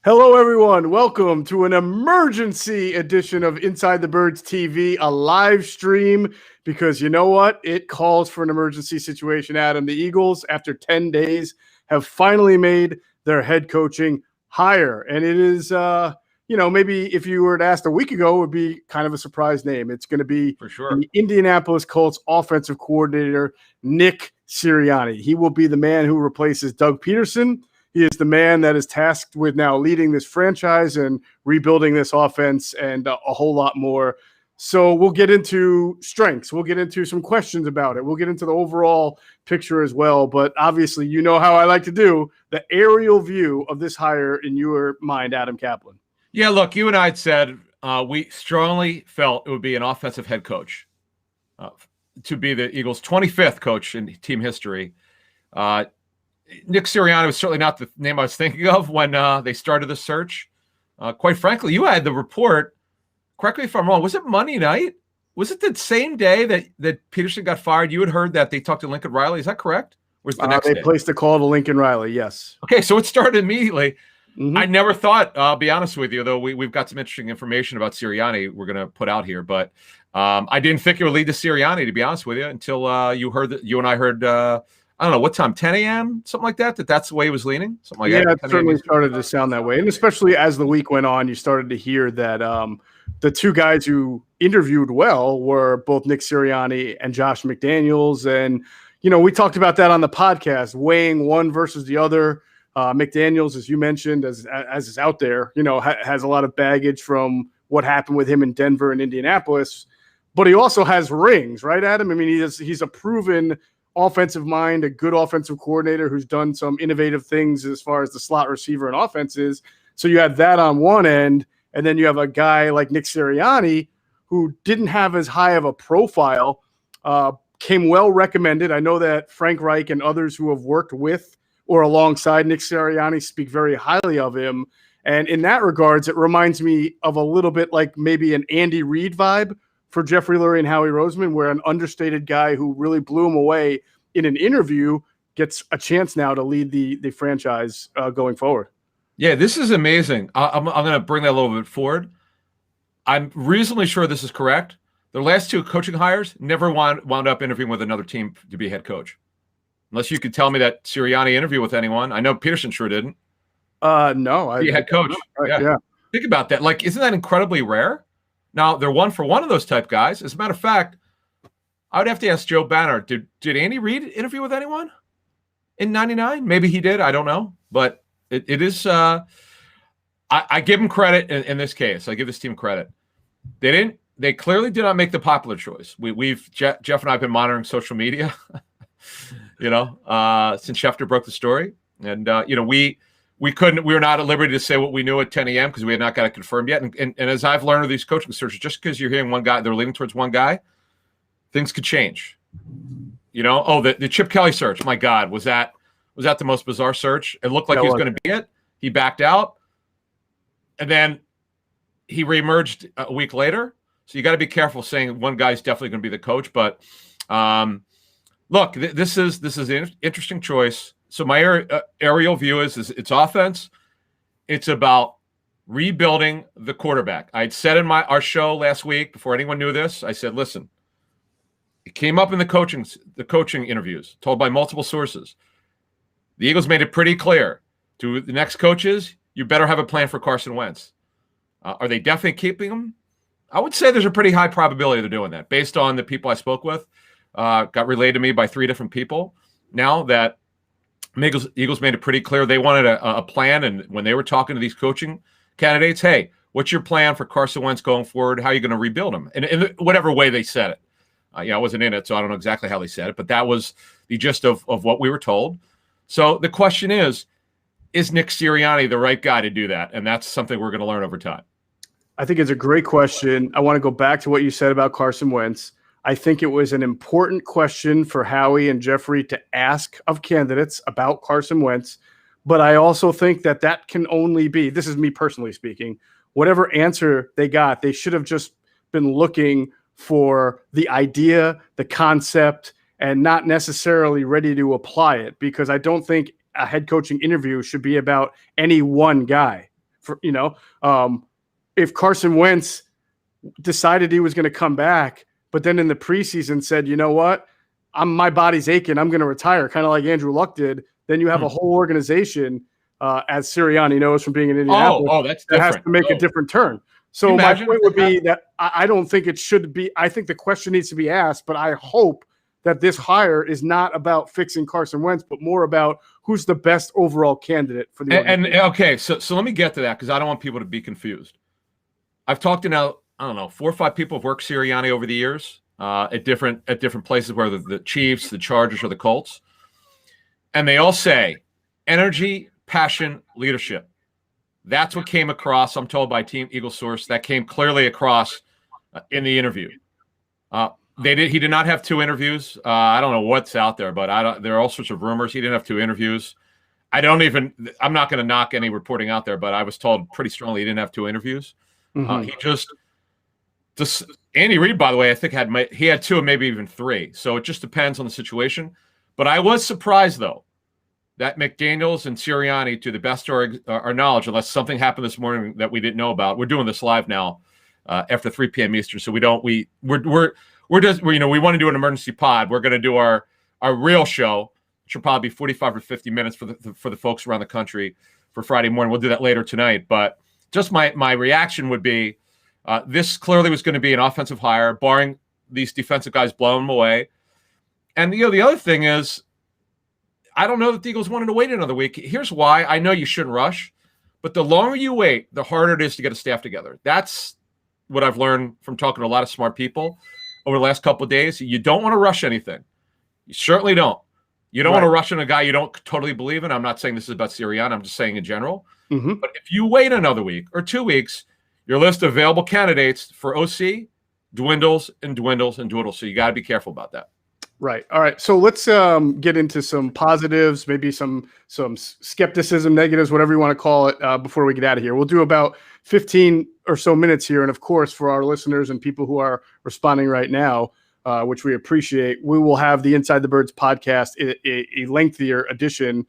Hello, everyone. Welcome to an emergency edition of Inside the Birds TV, a live stream, because you know what? It calls for an emergency situation, Adam. The Eagles, after 10 days, have finally made their head coaching hire. And it is, maybe if you were to ask a week ago, it would be kind of a surprise name. It's going to be for sure the Indianapolis Colts offensive coordinator, Nick Sirianni. He will be the man who replaces Doug Peterson. He is the man that is tasked with now leading this franchise and rebuilding this offense and a whole lot more. So we'll get into strengths. We'll get into some questions about it. We'll get into the overall picture as well. But obviously, you know how I like to do the aerial view of this hire in your mind, Adam Kaplan. Yeah, look, you and I had said we strongly felt it would be an offensive head coach to be the Eagles' 25th coach in team history. Nick Sirianni was certainly not the name I was thinking of when they started the search. Quite frankly, you had the report. Correct me if I'm wrong. Was it Monday night? Was it the same day that Peterson got fired? You had heard that they talked to Lincoln Riley. Is that correct? Or was the next they day? placed a call to Lincoln Riley, yes. Okay, so it started immediately. Mm-hmm. I never thought, I'll be honest with you, though we've got some interesting information about Sirianni we're going to put out here, but I didn't think it would lead to Sirianni, to be honest with you, until you and I heard I don't know what time, 10 a.m., something like that. That's the way he was leaning. Something like that. Yeah, it certainly started to sound that way, and especially as the week went on, you started to hear that the two guys who interviewed well were both Nick Sirianni and Josh McDaniels, and we talked about that on the podcast, weighing one versus the other. McDaniels, as you mentioned, as is out there, has a lot of baggage from what happened with him in Denver and Indianapolis, but he also has rings, right, Adam? I mean, he's a proven offensive mind, a good offensive coordinator who's done some innovative things as far as the slot receiver and offenses. So you have that on one end, and then you have a guy like Nick Sirianni who didn't have as high of a profile, came well recommended. I know that Frank Reich and others who have worked with or alongside Nick Sirianni speak very highly of him. And in that regards, it reminds me of a little bit like maybe an Andy Reid vibe for Jeffrey Lurie and Howie Roseman, where an understated guy who really blew him away in an interview gets a chance now to lead the franchise going forward. Yeah, this is amazing. I'm going to bring that a little bit forward. I'm reasonably sure this is correct. The last two coaching hires never wound up interviewing with another team to be head coach. Unless you could tell me that Sirianni interviewed with anyone. I know Peterson sure didn't. No. Be head coach. Yeah. Think about that. Like, isn't that incredibly rare? Now, they're one for one of those type guys. As a matter of fact, I would have to ask Joe Banner, did Andy Reid interview with anyone in 99? Maybe he did. I don't know. But it is I give him credit in this case. I give this team credit. They clearly did not make the popular choice. Jeff and I have been monitoring social media, since Schefter broke the story. And, we were not at liberty to say what we knew at 10 a.m. because we had not got it confirmed yet. And as I've learned of these coaching searches, just because you're hearing one guy, they're leaning towards one guy, things could change. The Chip Kelly search. My God, was that the most bizarre search? It looked like he was going to be it. He backed out. And then he reemerged a week later. So you got to be careful saying one guy's definitely going to be the coach. But look, this is an interesting choice. So my aerial view is it's offense. It's about rebuilding the quarterback. I'd said in our show last week, before anyone knew this, I said, listen, it came up in the coaching interviews, told by multiple sources. The Eagles made it pretty clear to the next coaches, you better have a plan for Carson Wentz. Are they definitely keeping him? I would say there's a pretty high probability they're doing that based on the people I spoke with. Got relayed to me by 3 different people now that Eagles made it pretty clear they wanted a plan, and when they were talking to these coaching candidates, hey, what's your plan for Carson Wentz going forward? How are you going to rebuild him? And in whatever way they said it. I wasn't in it, so I don't know exactly how they said it, but that was the gist of what we were told. So the question is Nick Sirianni the right guy to do that? And that's something we're going to learn over time. I think it's a great question. I want to go back to what you said about Carson Wentz. I think it was an important question for Howie and Jeffrey to ask of candidates about Carson Wentz. But I also think that can only be, this is me personally speaking, whatever answer they got, they should have just been looking for the idea, the concept, and not necessarily ready to apply it, because I don't think a head coaching interview should be about any one guy. If Carson Wentz decided he was going to come back, but then in the preseason said, you know what, my body's aching, I'm going to retire, kind of like Andrew Luck did, then you have a whole organization, as Sirianni knows from being in Indianapolis, that's that different. has to make a different turn. So my point would be that I don't think it should be. I think the question needs to be asked, but I hope that this hire is not about fixing Carson Wentz, but more about who's the best overall candidate for the organization. And okay, so let me get to that because I don't want people to be confused. I've talked to now, I don't know, 4 or 5 people have worked Sirianni over the years at different places, whether the Chiefs, the Chargers, or the Colts, and they all say energy, passion, leadership. That's what came across, I'm told by Team Eagle Source, that came clearly across in the interview. He did not have 2 interviews. I don't know what's out there, but there are all sorts of rumors. He didn't have 2 interviews. I'm not going to knock any reporting out there, but I was told pretty strongly he didn't have 2 interviews. He just Andy Reid, by the way, I think he had 2 and maybe even 3. So it just depends on the situation. But I was surprised, though, that McDaniels and Sirianni, to the best of our knowledge, unless something happened this morning that we didn't know about, we're doing this live now after 3 p.m. Eastern. So we want to do an emergency pod. We're going to do our real show, which will probably be 45 or 50 minutes for the folks around the country for Friday morning. We'll do that later tonight. But just my reaction would be this clearly was going to be an offensive hire, barring these defensive guys blowing them away. And the other thing is, I don't know that the Eagles wanted to wait another week. Here's why. I know you shouldn't rush, but the longer you wait, the harder it is to get a staff together. That's what I've learned from talking to a lot of smart people over the last couple of days. You don't want to rush anything. You certainly don't. You don't want to rush in a guy you don't totally believe in. I'm not saying this is about Sirianni. I'm just saying in general. But if you wait another week or 2 weeks, your list of available candidates for OC dwindles and dwindles and dwindles. So you got to be careful about that. Right. All right. So let's get into some positives, maybe some skepticism, negatives, whatever you want to call it, before we get out of here. We'll do about 15 or so minutes here. And of course, for our listeners and people who are responding right now, which we appreciate, we will have the Inside the Birds podcast, a lengthier edition,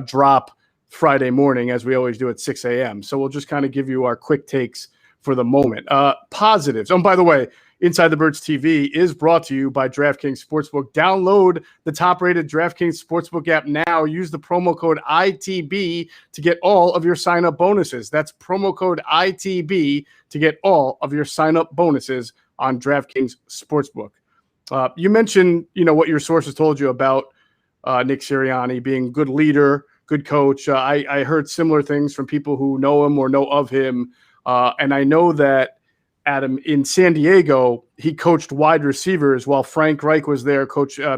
drop Friday morning, as we always do at 6 a.m. So we'll just kind of give you our quick takes for the moment. Positives. Oh, by the way, Inside the Birds TV is brought to you by DraftKings Sportsbook. Download the top-rated DraftKings Sportsbook app now. Use the promo code ITB to get all of your sign-up bonuses. That's promo code ITB to get all of your sign-up bonuses on DraftKings Sportsbook. You mentioned, what your sources told you about Nick Sirianni being a good leader, good coach. I heard similar things from people who know him or know of him, and I know that Adam, in San Diego, he coached wide receivers while Frank Reich was there,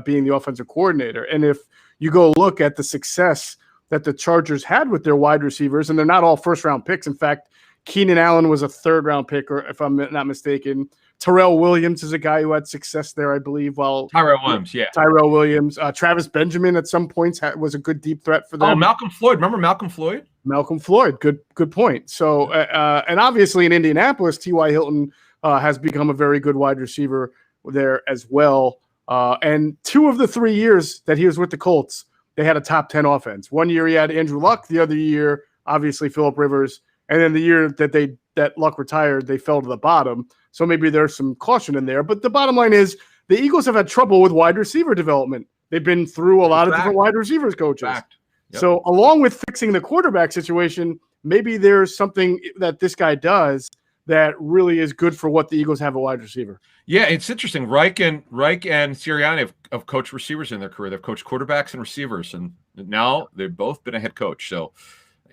being the offensive coordinator. And if you go look at the success that the Chargers had with their wide receivers, and they're not all first-round picks. In fact, Keenan Allen was a third-round pick, or if I'm not mistaken. Terrell Williams is a guy who had success there, I believe. Tyrell Williams, yeah. Tyrell Williams. Travis Benjamin at some points was a good deep threat for them. Oh, Malcolm Floyd. Remember Malcolm Floyd? Malcolm Floyd. Good point. So, and obviously in Indianapolis, T.Y. Hilton has become a very good wide receiver there as well. And 2 of the 3 years that he was with the Colts, they had a top 10 offense. 1 year he had Andrew Luck. The other year, obviously Phillip Rivers. And then the year that Luck retired, they fell to the bottom. So maybe there's some caution in there. But the bottom line is the Eagles have had trouble with wide receiver development. They've been through a lot of different wide receivers coaches. Yep. So along with fixing the quarterback situation, maybe there's something that this guy does that really is good for what the Eagles have a wide receiver. Yeah, it's interesting. Reich and Sirianni have coached receivers in their career. They've coached quarterbacks and receivers, and now they've both been a head coach. So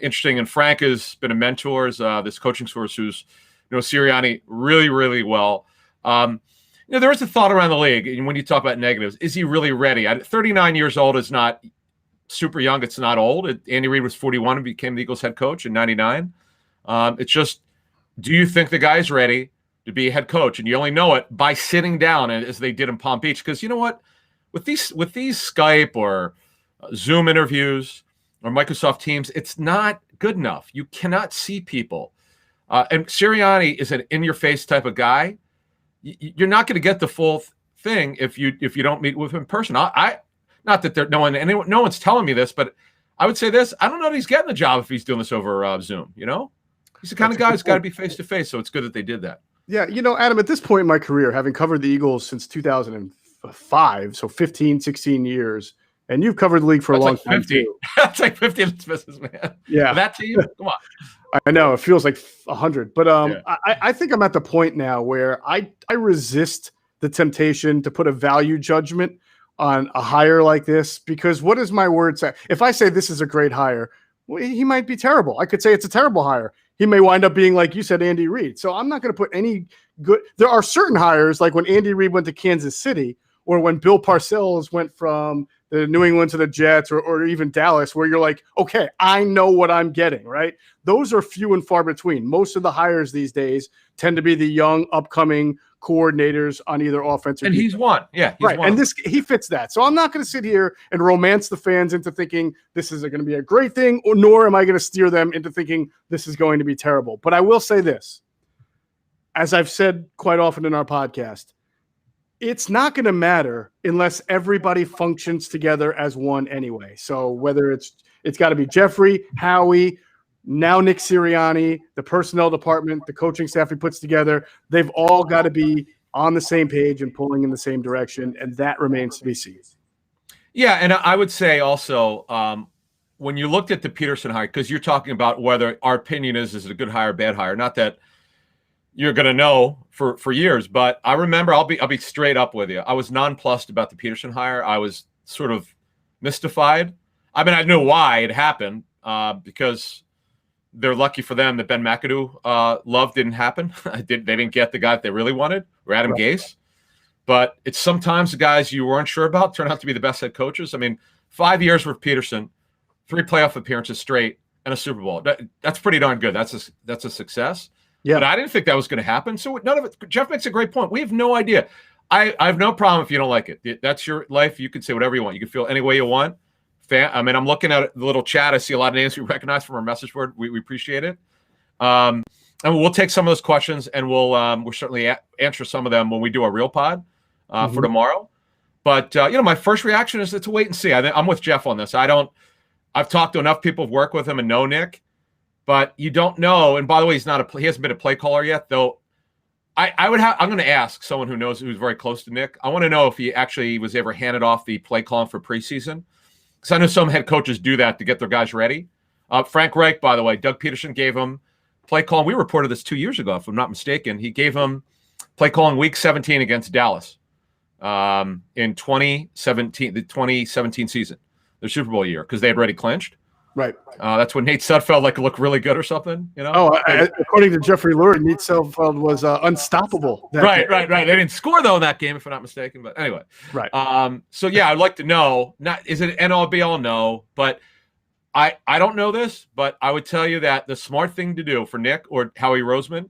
interesting. And Frank has been a mentor as this coaching source who's Sirianni really, really well. There is a thought around the league, and when you talk about negatives, is he really ready? 39 years old is not super young. It's not old. Andy Reid was 41 and became the Eagles head coach in 99. It's just, do you think the guy's ready to be a head coach? And you only know it by sitting down, as they did in Palm Beach. Because you know what? With these Skype or Zoom interviews or Microsoft Teams, it's not good enough. You cannot see people. And Sirianni is an in-your-face type of guy. You're not going to get the full thing if you don't meet with him in person. Not that no one's telling me this, but I would say this: I don't know that he's getting the job if he's doing this over Zoom. He's the kind of guy who's got to be face to face. So it's good that they did that. Yeah. Adam, at this point in my career, having covered the Eagles since 2005, so 15, 16 years, and you've covered the league for a long time too. That's like 50 in business, man. Yeah. For that team, come on. I know it feels like 100, but I think I'm at the point now where I resist the temptation to put a value judgment on a hire like this, because what does my word say? If I say this is a great hire, well, he might be terrible. I could say it's a terrible hire. He may wind up being, like you said, Andy Reid. So I'm not going to put any good. There are certain hires, like when Andy Reid went to Kansas City, or when Bill Parcells went from the New England to the Jets, or even Dallas, where you're like, okay, I know what I'm getting, right? Those are few and far between. Most of the hires these days tend to be the young, upcoming coordinators on either offense or defense. He's one. Yeah. He's right. One. And he fits that. So I'm not going to sit here and romance the fans into thinking this is going to be a great thing, nor am I going to steer them into thinking this is going to be terrible. But I will say this, as I've said quite often in our podcast, it's not going to matter unless everybody functions together as one anyway. So whether it's got to be Jeffrey, Howie, now Nick Sirianni, the personnel department, the coaching staff he puts together, they've all got to be on the same page and pulling in the same direction, and that remains to be seen. Yeah, and I would say also when you looked at the Peterson hire, because you're talking about whether our opinion is it a good hire or bad hire, not that you're going to know for years, but I remember, I'll be straight up with you. I was nonplussed about the Peterson hire. I was sort of mystified. I mean, I knew why it happened because they're lucky for them that Ben McAdoo love didn't happen. They didn't get the guy that they really wanted, or Adam Gase. But it's sometimes the guys you weren't sure about turn out to be the best head coaches. I mean, 5 years with Peterson, 3 playoff appearances straight, and a Super Bowl. That's pretty darn good. That's a success. Yeah. But I didn't think that was going to happen. So none of it. Jeff makes a great point. We have no idea. I have no problem if you don't like it. That's your life. You can say whatever you want. You can feel any way you want. I mean, I'm looking at the little chat. I see a lot of names we recognize from our message board. We appreciate it. And we'll take some of those questions, and we'll certainly answer some of them when we do a real pod for tomorrow. But my first reaction is to wait and see. I'm with Jeff on this. I've talked to enough people who've worked with him and know Nick, but you don't know. And by the way, he hasn't been a play caller yet, though. I'm going to ask someone who's very close to Nick. I want to know if he actually was ever handed off the play calling for preseason. Because I know some head coaches do that to get their guys ready. Frank Reich, by the way, Doug Peterson gave him play calling. We reported this 2 years ago, if I'm not mistaken. He gave him play calling week 17 against Dallas in 2017, the 2017 season, the Super Bowl year, because they had already clinched. Right. That's when Nate Sudfeld looked really good or something. According to Jeffrey Lurie, Nate Sudfeld was unstoppable. Right. They didn't score though in that game, if I'm not mistaken. But anyway, right. So yeah, I'd like to know. Is it an NLBL? No, but I don't know this, but I would tell you that the smart thing to do for Nick or Howie Roseman,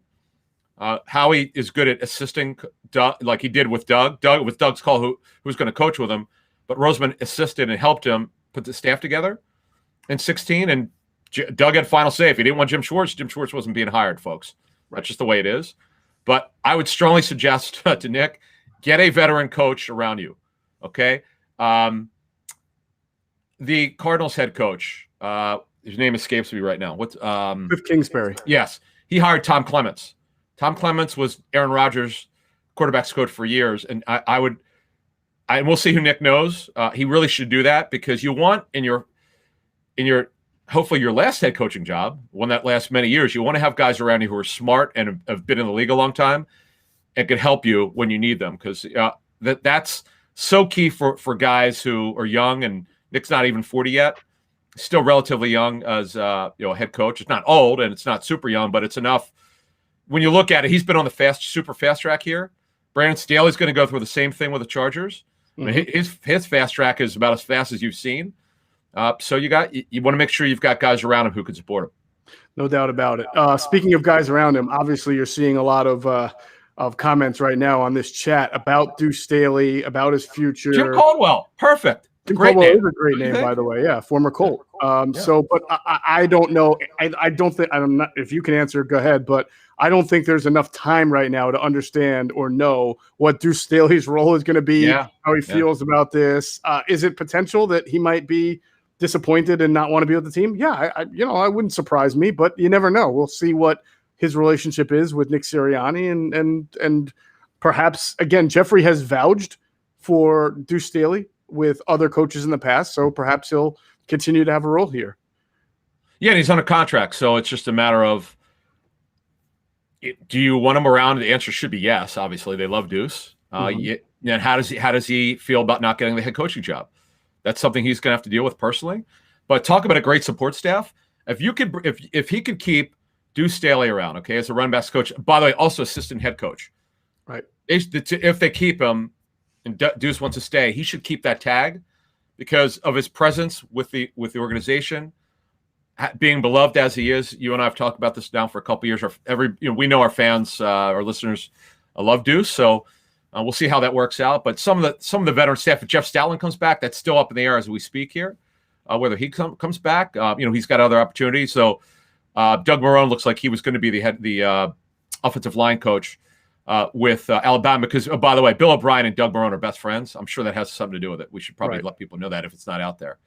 Howie is good at assisting Doug, like he did with Doug. Doug with Doug's call, who's going to coach with him, but Roseman assisted and helped him put the staff together in 16, and Doug had final say. If he didn't want Jim Schwartz wasn't being hired, folks. That's just the way it is. But I would strongly suggest to Nick, get a veteran coach around you, okay? The Cardinals head coach, his name escapes me right now. What's Cliff Kingsbury. Yes. He hired Tom Clements. Tom Clements was Aaron Rodgers' quarterback's coach for years, and we'll see who Nick knows. He really should do that, because you want in your hopefully your last head coaching job, one that lasts many years, you want to have guys around you who are smart and have been in the league a long time and can help you when you need them, because that's so key for guys who are young, and Nick's not even 40 yet, still relatively young as a head coach. It's not old and it's not super young, but it's enough. When you look at it, he's been on the super fast track here. Brandon Staley's going to go through the same thing with the Chargers. Mm-hmm. I mean, his fast track is about as fast as you've seen. So you want to make sure you've got guys around him who can support him. No doubt about it. Speaking of guys around him, obviously you're seeing a lot of comments right now on this chat about Deuce Staley, about his future. Jim Caldwell, perfect. Jim Caldwell is a great name, by the way. Yeah, former Colt. So, but I don't know. I don't think. I'm not. If you can answer, go ahead. But I don't think there's enough time right now to understand or know what Deuce Staley's role is going to be. How he feels about this. Is it potential that he might be disappointed and not want to be with the team, yeah, I wouldn't surprise me, but you never know. We'll see what his relationship is with Nick Sirianni, and perhaps, again, Jeffrey has vouched for Deuce Staley with other coaches in the past, so perhaps he'll continue to have a role here. Yeah, and he's on a contract, so it's just a matter of, do you want him around? The answer should be yes. Obviously, they love Deuce. And how does he feel about not getting the head coaching job? That's something he's going to have to deal with personally. But talk about a great support staff. If he could keep Deuce Staley around, okay, as a run backs coach. By the way, also assistant head coach. Right. If they keep him and Deuce wants to stay, he should keep that tag because of his presence with the organization, being beloved as he is. You and I have talked about this now for a couple of years. We know our fans, our listeners, love Deuce. So we'll see how that works out. But some of the veteran staff, if Jeff Stoutland comes back, that's still up in the air as we speak here. Whether he comes back, he's got other opportunities. So Doug Marrone looks like he was going to be the offensive line coach with Alabama because, by the way, Bill O'Brien and Doug Marrone are best friends. I'm sure that has something to do with it. We should probably let people know that if it's not out there.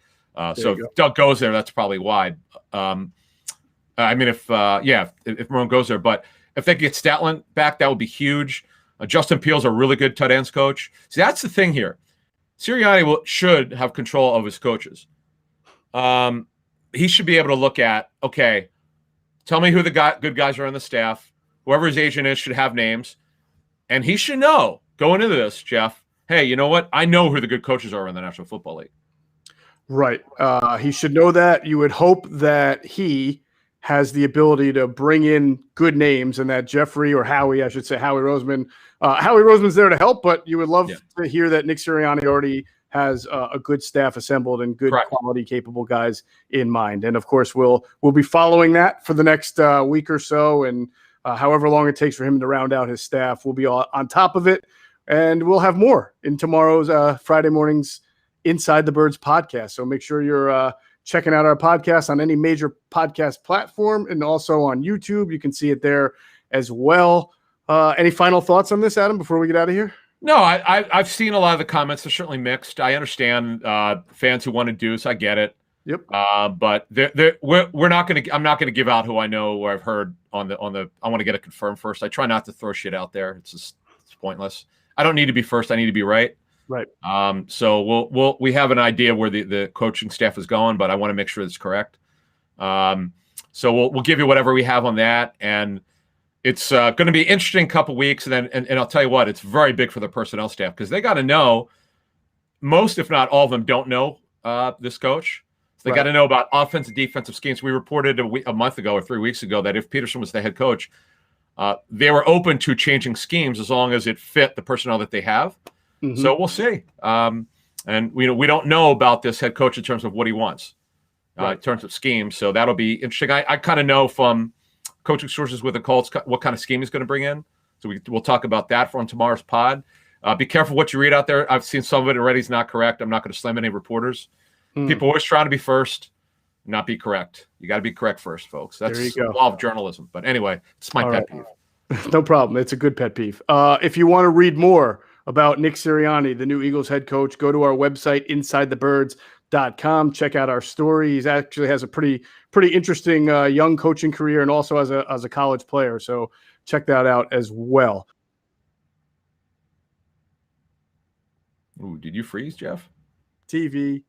So if Doug goes there, that's probably why. If Marrone goes there, but if they get Stoutland back, that would be huge. Justin Peel's a really good tight ends coach. See, that's the thing here. Sirianni should have control of his coaches. He should be able to look at, okay, tell me who the good guys are on the staff. Whoever his agent is should have names. And he should know, going into this, Jeff, hey, you know what? I know who the good coaches are in the National Football League. Right. He should know that. You would hope that he has the ability to bring in good names and that Jeffrey or Howie, I should say, Howie Roseman. Howie Roseman's there to help, but you would love to hear that Nick Sirianni already has a good staff assembled and good quality, capable guys in mind. And of course, we'll be following that for the next week or so. And however long it takes for him to round out his staff, we'll be on top of it. And we'll have more in tomorrow's Friday morning's Inside the Birds podcast. So make sure you're checking out our podcast on any major podcast platform and also on YouTube. You can see it there as well. Any final thoughts on this, Adam, before we get out of here? No, I've seen a lot of the comments. They're certainly mixed. I understand fans who want to Deuce. I get it. Yep. But we're not going to. I'm not going to give out who I know or I've heard on the. I want to get it confirmed first. I try not to throw shit out there. It's pointless. I don't need to be first. I need to be right. Right. So we have an idea where the coaching staff is going, but I want to make sure it's correct. So we'll give you whatever we have on that, and it's going to be an interesting couple weeks. And then and I'll tell you what, it's very big for the personnel staff because they got to know. Most, if not all of them, don't know this coach. So they got to know about offensive, defensive schemes. We reported a month ago or 3 weeks ago that if Peterson was the head coach, they were open to changing schemes as long as it fit the personnel that they have. Mm-hmm. So we'll see. And we don't know about this head coach in terms of what he wants in terms of schemes. So that'll be interesting. I kind of know from coaching sources with the Colts what kind of scheme he's going to bring in. So we'll talk about that on tomorrow's pod. Be careful what you read out there. I've seen some of it already is not correct. I'm not going to slam any reporters. People always trying to be first, not be correct. You got to be correct first, folks. That's the law of journalism. But anyway, it's my pet peeve. No problem. It's a good pet peeve. If you want to read more about Nick Sirianni, the new Eagles head coach, go to our website, InsideTheBirds.com. Check out our story. He actually has a pretty interesting young coaching career and also as a college player. So check that out as well. Ooh, did you freeze, Jeff? TV.